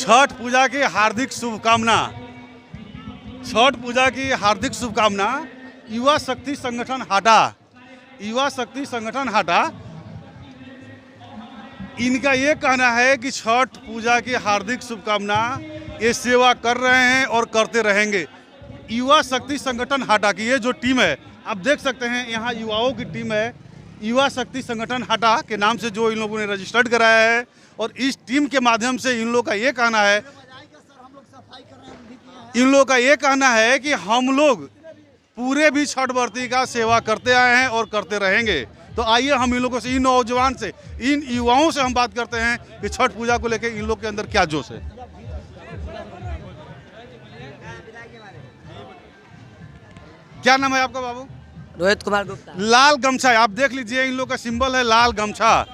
छठ पूजा की हार्दिक शुभकामना। छठ पूजा की हार्दिक शुभकामना। युवा शक्ति संगठन हाटा, युवा शक्ति संगठन हाटा, इनका ये कहना है कि छठ पूजा की हार्दिक शुभकामना। ये सेवा कर रहे हैं और करते रहेंगे। युवा शक्ति संगठन हाटा की ये जो टीम है, आप देख सकते हैं यहाँ युवाओं की टीम है। युवा शक्ति संगठन हाटा के नाम से जो इन लोगों ने रजिस्टर्ड कराया है, और इस टीम के माध्यम से इन लोगों का ये कहना है, इन लोगों का ये कहना है कि हम लोग पूरे भी छठ व्रती का सेवा करते आए हैं और करते रहेंगे। तो आइए हम इन लोगों से, इन नौजवान से, इन युवाओं से हम बात करते हैं कि छठ पूजा को लेकर इन लोग के अंदर क्या जोश है। क्या नाम है आपका बाबू? रोहित कुमार गुप्ता। लाल गमछा, आप देख लीजिए इन लोग का सिंबल है लाल गमछा।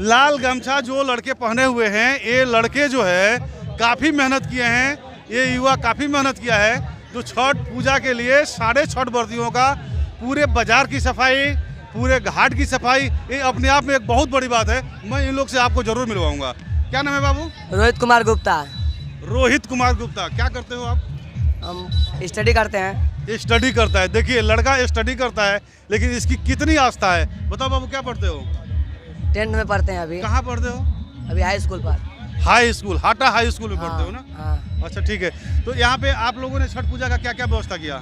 लाल गमछा जो लड़के पहने हुए हैं, ये लड़के जो है काफ़ी मेहनत किए हैं। ये युवा काफ़ी मेहनत किया है जो छठ पूजा के लिए सारे छठ व्रतियों का पूरे बाजार की सफाई, पूरे घाट की सफाई, ये अपने आप में एक बहुत बड़ी बात है। मैं इन लोग से आपको जरूर मिलवाऊंगा। क्या नाम है बाबू? रोहित कुमार गुप्ता। रोहित कुमार गुप्ता, क्या करते हो आप? हम स्टडी करते हैं। स्टडी करता है। देखिए लड़का स्टडी करता है, लेकिन इसकी कितनी आस्था है। बताओ बाबू, क्या पढ़ते हो? 10th में पढ़ते हैं अभी। कहाँ पढ़ते हो? अभी हाई स्कूल पर। High school, Hata high school में पढ़ते हो ना? हाँ। अच्छा ठीक है। तो यहाँ पे आप लोगों ने छठ पूजा का क्या क्या व्यवस्था किया?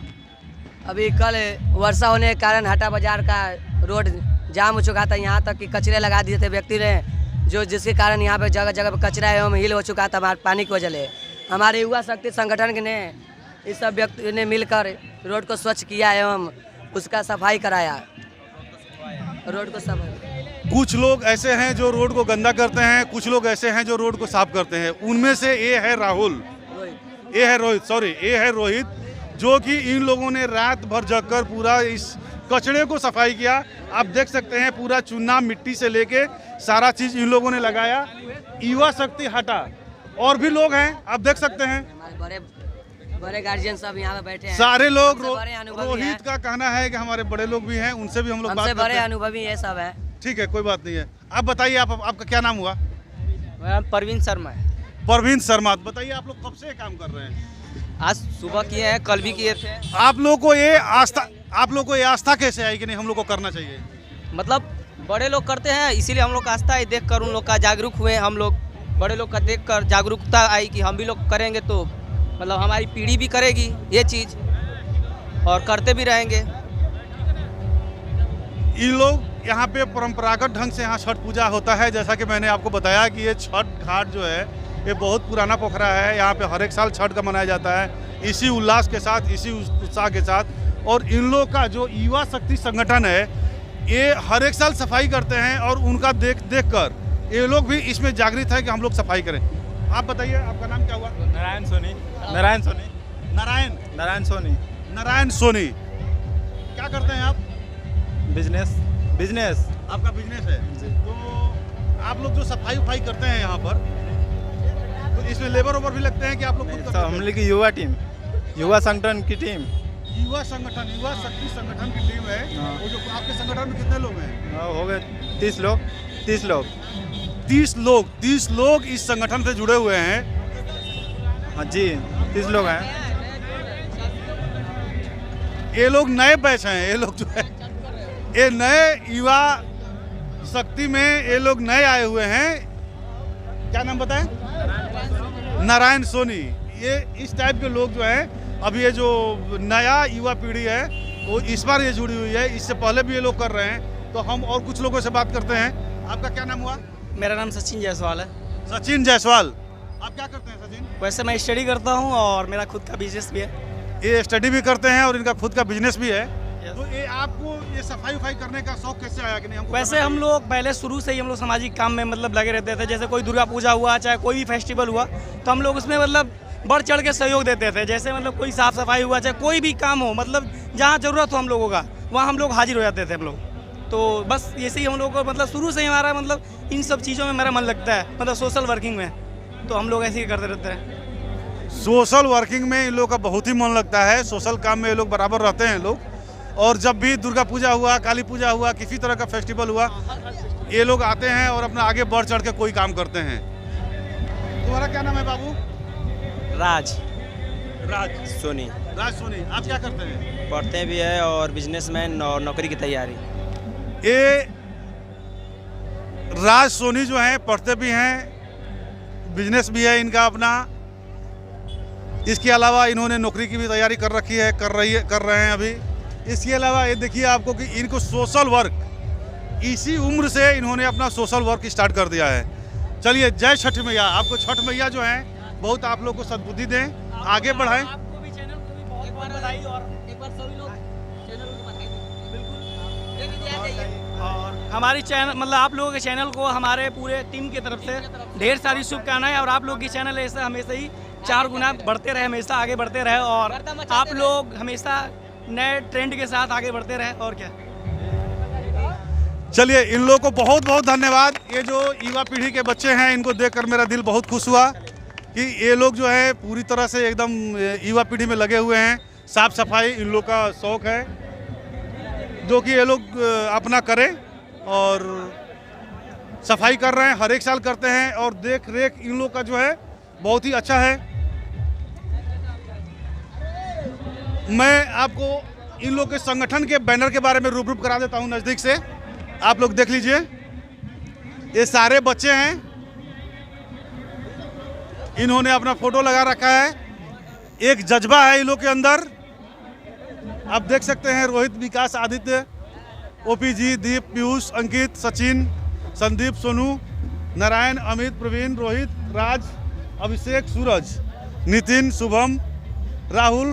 अभी कल वर्षा होने के कारण हाटा बाजार का रोड जाम हो चुका था। यहाँ तक कि कचरे लगा दिए थे व्यक्ति ने, जो जिसके कारण यहाँ पे जगह जगह पे कचरा एवं हिल हो चुका था हमारे पानी की वजह से। हमारे युवा शक्ति संगठन ने इस सब व्यक्ति ने मिलकर रोड को स्वच्छ किया एवं उसका सफाई कराया। रोड को सफाई। कुछ लोग ऐसे हैं जो रोड को गंदा करते हैं, कुछ लोग ऐसे हैं जो रोड को साफ करते हैं। उनमें से ये है राहुल, ये है रोहित, सॉरी ये है रोहित, जो कि इन लोगों ने रात भर जगकर पूरा इस कचड़े को सफाई किया। आप देख सकते हैं पूरा चूना मिट्टी से लेके सारा चीज़ इन लोगों ने लगाया। युवा शक्ति हटा, और भी लोग हैं आप देख सकते हैं, बड़े बड़े गार्जियन सब यहाँ पे बैठे हैं। सारे लोग। रोहित रोहित का कहना है कि हमारे बड़े लोग भी हैं, उनसे भी हम लोग बात करते हैं। बड़े अनुभवी ये सब है। ठीक है, कोई बात नहीं है। आप बताइए, आपका क्या नाम हुआ? मेरा परवीन शर्मा है। परवीन शर्मा, बताइए आप लोग कब से काम कर रहे हैं? आज सुबह किए हैं, कल भी किए थे। आप लोग को ये आस्था कैसे आई कि नहीं हम लोग को करना चाहिए? मतलब बड़े लोग करते हैं, इसीलिए हम लोग का आस्था है, देख कर उन लोग का जागरूक हुए हम लोग। बड़े लोग का देख कर जागरूकता आई कि हम भी लोग करेंगे तो मतलब हमारी पीढ़ी भी करेगी ये चीज़, और करते भी रहेंगे। इन लोग यहाँ पे परंपरागत ढंग से यहाँ छठ पूजा होता है। जैसा कि मैंने आपको बताया कि ये छठ घाट जो है ये बहुत पुराना पोखरा है। यहाँ पे हर एक साल छठ का मनाया जाता है इसी उल्लास के साथ, इसी उत्साह के साथ। और इन लोग का जो युवा शक्ति संगठन है, ये हर एक साल सफाई करते हैं, और उनका देख कर ये लोग भी इसमें जागृत है कि हम लोग सफाई करें। आप बताइए, आपका नाम क्या हुआ? नारायण सोनी। नारायण सोनी। नारायण नारायण सोनी। नारायण सोनी। क्या करते हैं आप? बिजनेस। बिजनेस। आपका बिजनेस है? तो आप लोग जो सफाई उफाई करते हैं यहाँ पर, तो इसमें लेबर ओबर भी लगते हैं कि आप लोग खुद करते हैं? हम लोग की युवा टीम, युवा संगठन की टीम। युवा संगठन, युवा शक्ति संगठन की टीम है। वो जो आपके संगठन में कितने लोग हैं? हो गए 30 लोग। 30 लोग। 30 लोग इस संगठन से जुड़े हुए हैं। हाँ जी, 30 लोग हैं। ये लोग नए बैच हैं, ये लोग जो है ये नए युवा शक्ति में ये लोग नए आए हुए हैं। क्या नाम बताएं? नारायण सोनी। ये इस टाइप के लोग जो हैं, अब ये जो नया युवा पीढ़ी है वो इस बार ये जुड़ी हुई है। इससे पहले भी ये लोग कर रहे हैं। तो हम और कुछ लोगों से बात करते हैं। आपका क्या नाम हुआ? मेरा नाम सचिन जायसवाल है। सचिन जायसवाल, आप क्या करते हैं सचिन? वैसे मैं स्टडी करता हूँ और मेरा खुद का बिजनेस भी है। ये स्टडी भी करते हैं और इनका खुद का बिजनेस भी है। तो ये आपको ये सफाई उफाई करने का शौक कैसे आया कि नहीं हमको? वैसे हम लोग पहले शुरू से ही हम लोग सामाजिक काम में मतलब लगे रहते थे। जैसे कोई दुर्गा पूजा हुआ, चाहे कोई भी फेस्टिवल हुआ, तो हम लोग उसमें मतलब बढ़ चढ़ के सहयोग देते थे। जैसे मतलब कोई साफ सफाई हुआ, चाहे कोई भी काम हो, मतलब जहाँ ज़रूरत हो हम लोगों का, वहाँ हम लोग हाजिर हो जाते थे हम लोग। तो बस ऐसे ही हम लोग को मतलब शुरू से ही हमारा मतलब इन सब चीज़ों में मेरा मन लगता है, मतलब सोशल वर्किंग में। तो हम लोग ऐसे ही करते रहते हैं। सोशल वर्किंग में इन लोग का बहुत ही मन लगता है। सोशल काम में ये लोग बराबर रहते हैं लोग। और जब भी दुर्गा पूजा हुआ, काली पूजा हुआ, किसी तरह का फेस्टिवल हुआ, ये लोग आते हैं और अपना आगे बढ़ चढ़ के कोई काम करते हैं। तुम्हारा क्या नाम है बाबू? राज राज सोनी राज सोनी। आप क्या करते हैं? पढ़ते भी है और बिजनेसमैन और नौकरी की तैयारी। ये राज सोनी जो हैं पढ़ते भी हैं, बिजनेस भी है इनका अपना। इसके अलावा इन्होंने नौकरी की भी तैयारी कर रखी है, कर रहे हैं अभी। इसके अलावा ये देखिए आपको कि इनको सोशल वर्क इसी उम्र से इन्होंने अपना सोशल वर्क स्टार्ट कर दिया है। चलिए, जय छठ मैया। आपको छठ मैया जो है बहुत आप लोग को सद्बुद्धि दें, आगे बढ़ाएं। आपको भी चैनल को भी बहुत बहुत बधाई और एक बार सभी लोग चैनल को बधाई दें। बिल्कुल। और हमारी चैनल मतलब आप लोगों के चैनल को हमारे पूरे टीम की तरफ से ढेर सारी शुभकामनाएं। और आप लोग की चैनल ऐसा हमेशा ही 4 गुना बढ़ते रहे, हमेशा आगे बढ़ते रहे और आप लोग हमेशा नए ट्रेंड के साथ आगे बढ़ते रहे। और क्या, चलिए, इन लोगों को बहुत बहुत धन्यवाद। ये जो युवा पीढ़ी के बच्चे हैं, इनको देखकर मेरा दिल बहुत खुश हुआ कि ये लोग जो है पूरी तरह से एकदम युवा पीढ़ी में लगे हुए हैं। साफ सफाई इन लोग का शौक है, जो कि ये लोग अपना करें और सफाई कर रहे हैं, हर एक साल करते हैं। और देख रेख इन लोग का जो है बहुत ही अच्छा है। मैं आपको इन लोग के संगठन के बैनर के बारे में रूबरू करा देता हूं नज़दीक से। आप लोग देख लीजिए, ये सारे बच्चे हैं, इन्होंने अपना फोटो लगा रखा है। एक जज्बा है इन लोग के अंदर, आप देख सकते हैं। रोहित, विकास, आदित्य, ओपीजी, दीप, पीयूष, अंकित, सचिन, संदीप, सोनू, नारायण, अमित, प्रवीण, रोहित, राज, अभिषेक, सूरज, नितिन, शुभम, राहुल,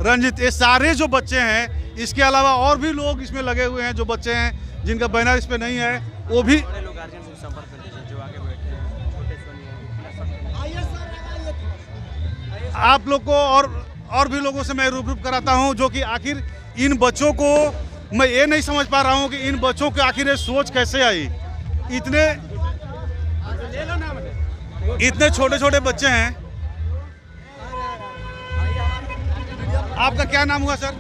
रंजित, ये सारे जो बच्चे हैं। इसके अलावा और भी लोग इसमें लगे हुए हैं, जो बच्चे हैं जिनका बैनर इस पे नहीं है, वो भी। आप लोग को और भी लोगों से मैं रूबरू कराता हूं, जो कि आखिर इन बच्चों को मैं ये नहीं समझ पा रहा हूं कि इन बच्चों के आखिर ये सोच कैसे आई। इतने छोटे छोटे बच्चे हैं। आपका क्या नाम हुआ सर?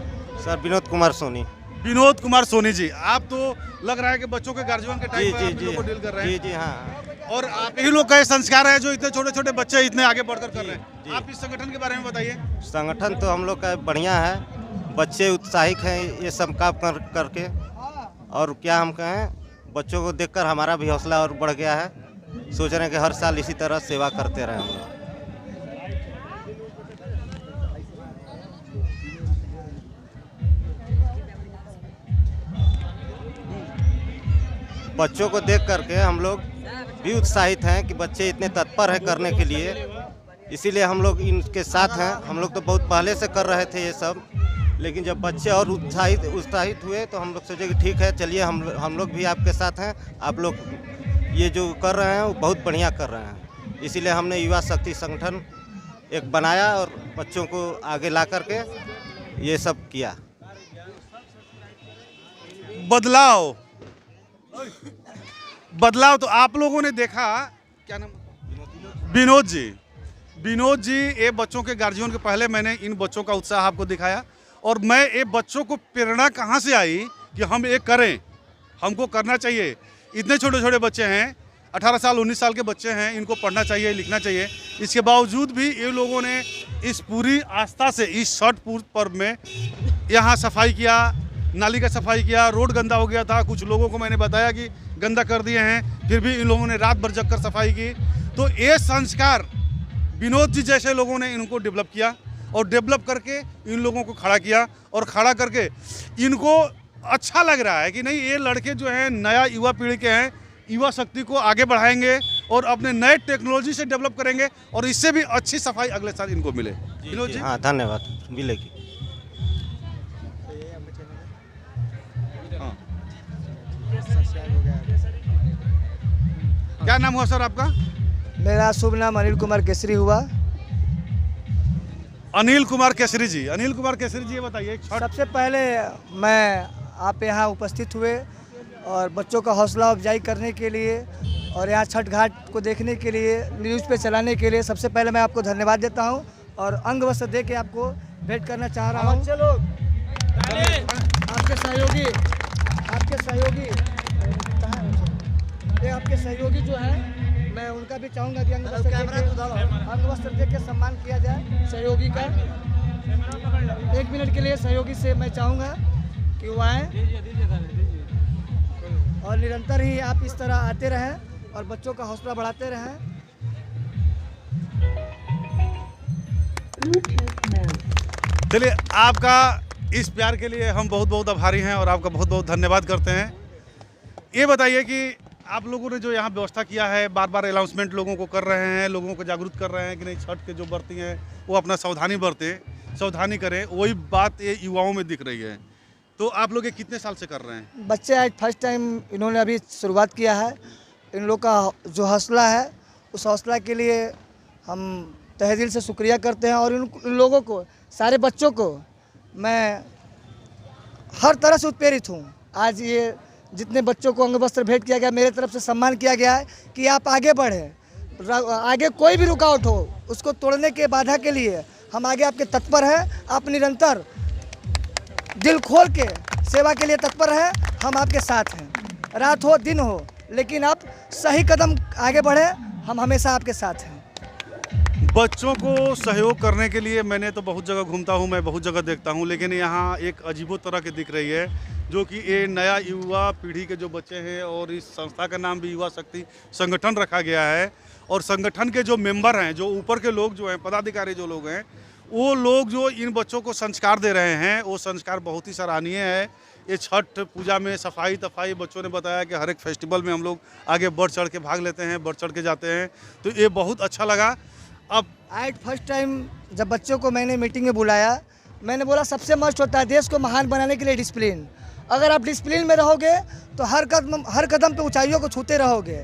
सर विनोद कुमार सोनी। विनोद कुमार सोनी जी, आप तो लग रहा है कि बच्चों के गार्जियन के टाइप में आप लोगों को डील कर रहे हैं। जी हाँ। और आप ही लोग का ये संस्कार है जो इतने छोटे छोटे बच्चे इतने आगे बढ़कर कर रहे हैं। आप इस संगठन के बारे में बताइए। संगठन तो हम लोग का बढ़िया है, बच्चे उत्साहित हैं ये सब काम करके। और क्या हम कहें, बच्चों को देखकर हमारा भी हौसला और बढ़ गया है। सोच रहे हैं कि हर साल इसी तरह सेवा करते रहें हम लोग। बच्चों को देख करके हम लोग भी उत्साहित हैं कि बच्चे इतने तत्पर हैं करने के लिए, इसीलिए हम लोग इनके साथ हैं। हम लोग तो बहुत पहले से कर रहे थे ये सब, लेकिन जब बच्चे और उत्साहित हुए तो हम लोग सोचे कि ठीक है, चलिए हम लोग भी आपके साथ हैं। आप लोग ये जो कर रहे हैं वो बहुत बढ़िया कर रहे हैं। इसीलिए हमने युवा शक्ति संगठन एक बनाया और बच्चों को आगे ला करके ये सब किया। बदलाव तो आप लोगों ने देखा। क्या नाम? विनोद जी, ये बच्चों के गार्जियन के पहले मैंने इन बच्चों का उत्साह आपको दिखाया। और मैं ये बच्चों को प्रेरणा कहाँ से आई कि हम ये करें, हमको करना चाहिए। इतने छोटे छोटे बच्चे हैं, 18 साल 19 साल के बच्चे हैं, इनको पढ़ना चाहिए, लिखना चाहिए। इसके बावजूद भी ये लोगों ने इस पूरी आस्था से इस छठ पर्व में यहाँ सफाई किया, नाली का सफाई किया। रोड गंदा हो गया था, कुछ लोगों को मैंने बताया कि गंदा कर दिए हैं, फिर भी इन लोगों ने रात भर जग कर सफाई की। तो ये संस्कार विनोद जी जैसे लोगों ने इनको डेवलप किया और डेवलप करके इन लोगों को खड़ा किया। और खड़ा करके इनको अच्छा लग रहा है कि नहीं, ये लड़के जो हैं नया युवा पीढ़ी के हैं, युवा शक्ति को आगे बढ़ाएंगे और अपने नए टेक्नोलॉजी से डेवलप करेंगे और इससे भी अच्छी सफाई अगले साल इनको मिले। विनोद जी, हाँ धन्यवाद, मिलेगी। क्या नाम हुआ सर आपका? मेरा शुभ नाम अनिल कुमार केसरी हुआ। अनिल कुमार केसरी जी, अनिल कुमार केसरी जी, ये बताइए सबसे पहले मैं आप यहाँ उपस्थित हुए और बच्चों का हौसला अफजाई करने के लिए और यहाँ छठ घाट को देखने के लिए, न्यूज़ पे चलाने के लिए सबसे पहले मैं आपको धन्यवाद देता हूँ और अंग वस्त्र दे के आपको भेंट करना चाह रहा हूँ। आपके सहयोगी जो हैं मैं उनका भी चाहूँगा कि अंग वस्त्र दे के सम्मान किया जाए सहयोगी का। 1 मिनट के लिए सहयोगी से मैं चाहूँगा कि वो आएँ और निरंतर ही आप इस तरह आते रहें और बच्चों का हौसला बढ़ाते रहें। चलिए, आपका इस प्यार के लिए हम बहुत बहुत आभारी हैं और आपका बहुत बहुत धन्यवाद करते हैं। ये बताइए कि आप लोगों ने जो यहाँ व्यवस्था किया है, बार बार अनाउंसमेंट लोगों को कर रहे हैं, लोगों को जागरूक कर रहे हैं कि नहीं छठ के जो व्रती हैं वो अपना सावधानी बरतें, सावधानी करें, वही बात ये युवाओं में दिख रही है। तो आप लोग ये कितने साल से कर रहे हैं? बच्चे आज फर्स्ट टाइम इन्होंने अभी शुरुआत किया है। इन लोग का जो हौसला है, उस हौसला के लिए हम तहे दिल से शुक्रिया करते हैं। और इन लोगों को, सारे बच्चों को मैं हर तरह से उत्प्रेरित हूँ। आज ये जितने बच्चों को अंग वस्त्र भेंट किया गया, मेरे तरफ से सम्मान किया गया है कि आप आगे बढ़ें। आगे कोई भी रुकावट हो, उसको तोड़ने के बाधा के लिए हम आगे आपके तत्पर हैं। आप निरंतर दिल खोल के सेवा के लिए तत्पर हैं, हम आपके साथ हैं। रात हो दिन हो, लेकिन आप सही कदम आगे बढ़ें, हम हमेशा आपके साथ हैं। बच्चों को सहयोग करने के लिए मैंने तो बहुत जगह घूमता हूँ, मैं बहुत जगह देखता हूँ, लेकिन यहाँ एक अजीबो तरह की दिख रही है, जो कि ये नया युवा पीढ़ी के जो बच्चे हैं, और इस संस्था का नाम भी युवा शक्ति संगठन रखा गया है। और संगठन के जो मेंबर हैं, जो ऊपर के लोग जो हैं, पदाधिकारी जो लोग हैं, वो लोग जो इन बच्चों को संस्कार दे रहे हैं, वो संस्कार बहुत ही सराहनीय है। ये छठ पूजा में सफाई तफाई, बच्चों ने बताया कि हर एक फेस्टिवल में हम लोग आगे बढ़ चढ़ के भाग लेते हैं, बढ़ चढ़ के जाते हैं, तो ये बहुत अच्छा लगा। अब आज फर्स्ट टाइम जब बच्चों को मैंने मीटिंग में बुलाया, मैंने बोला सबसे मस्ट होता है देश को महान बनाने के लिए डिसिप्लिन। अगर आप डिसिप्लिन में रहोगे तो हर कदम पे ऊंचाइयों को छूते रहोगे,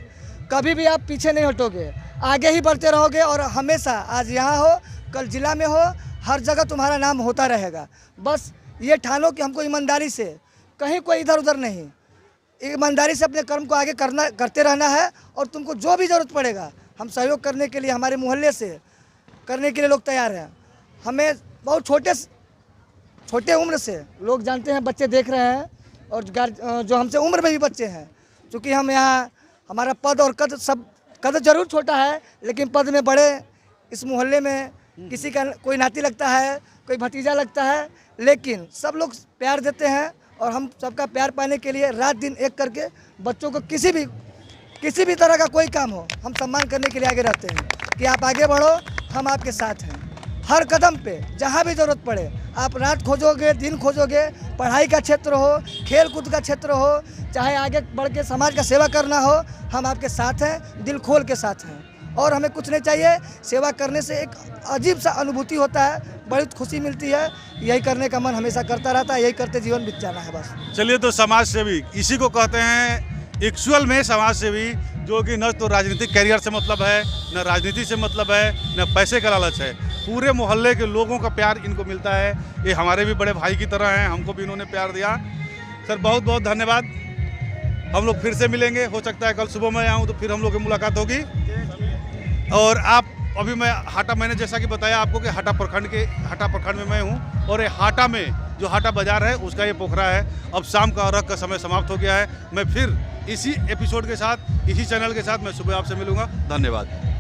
कभी भी आप पीछे नहीं हटोगे, आगे ही बढ़ते रहोगे। और हमेशा, आज यहाँ हो, कल जिला में हो, हर जगह तुम्हारा नाम होता रहेगा। बस ये ठानो कि हमको ईमानदारी से, कहीं कोई इधर उधर नहीं, ईमानदारी से अपने कर्म को आगे करते रहना है। और तुमको जो भी ज़रूरत पड़ेगा, हम सहयोग करने के लिए, हमारे मोहल्ले से करने के लिए लोग तैयार हैं। हमें बहुत छोटे उम्र से लोग जानते हैं, बच्चे देख रहे हैं, और जो हमसे उम्र में भी बच्चे हैं। चूँकि हम यहाँ, हमारा पद और कद जरूर छोटा है, लेकिन पद में बड़े, इस मोहल्ले में किसी का कोई नाती लगता है, कोई भतीजा लगता है, लेकिन सब लोग प्यार देते हैं। और हम सबका प्यार पाने के लिए रात दिन एक करके बच्चों को किसी भी तरह का कोई काम हो, हम सम्मान करने के लिए आगे रहते हैं कि आप आगे बढ़ो, हम आपके साथ हैं। हर कदम पे जहाँ भी ज़रूरत पड़े, आप रात खोजोगे, दिन खोजोगे, पढ़ाई का क्षेत्र हो, खेल कूद का क्षेत्र हो, चाहे आगे बढ़ के समाज का सेवा करना हो, हम आपके साथ हैं, दिल खोल के साथ हैं। और हमें कुछ नहीं चाहिए, सेवा करने से एक अजीब सा अनुभूति होता है, बड़ी खुशी मिलती है। यही करने का मन हमेशा करता रहता है, यही करते जीवन बीत जाना है बस। चलिए, तो समाज सेवी इसी को कहते हैं एक्चुअल में समाज सेवी, जो कि न तो राजनीतिक कैरियर से मतलब है, न राजनीति से मतलब है, न पैसे का लालच है। पूरे मोहल्ले के लोगों का प्यार इनको मिलता है। ये हमारे भी बड़े भाई की तरह हैं, हमको भी इन्होंने प्यार दिया। सर, बहुत बहुत धन्यवाद। हम लोग फिर से मिलेंगे, हो सकता है कल सुबह मैं आऊँ तो फिर हम लोग की मुलाकात होगी। और आप अभी मैं हाटा, मैंने जैसा कि बताया आपको कि हाटा प्रखंड में मैं हूँ, और ये हाटा में जो हाटा बाजार है उसका ये पोखरा है। अब शाम का अर्घ का समय समाप्त हो गया है। मैं फिर इसी एपिसोड के साथ, इसी चैनल के साथ मैं सुबह आपसे मिलूँगा। धन्यवाद।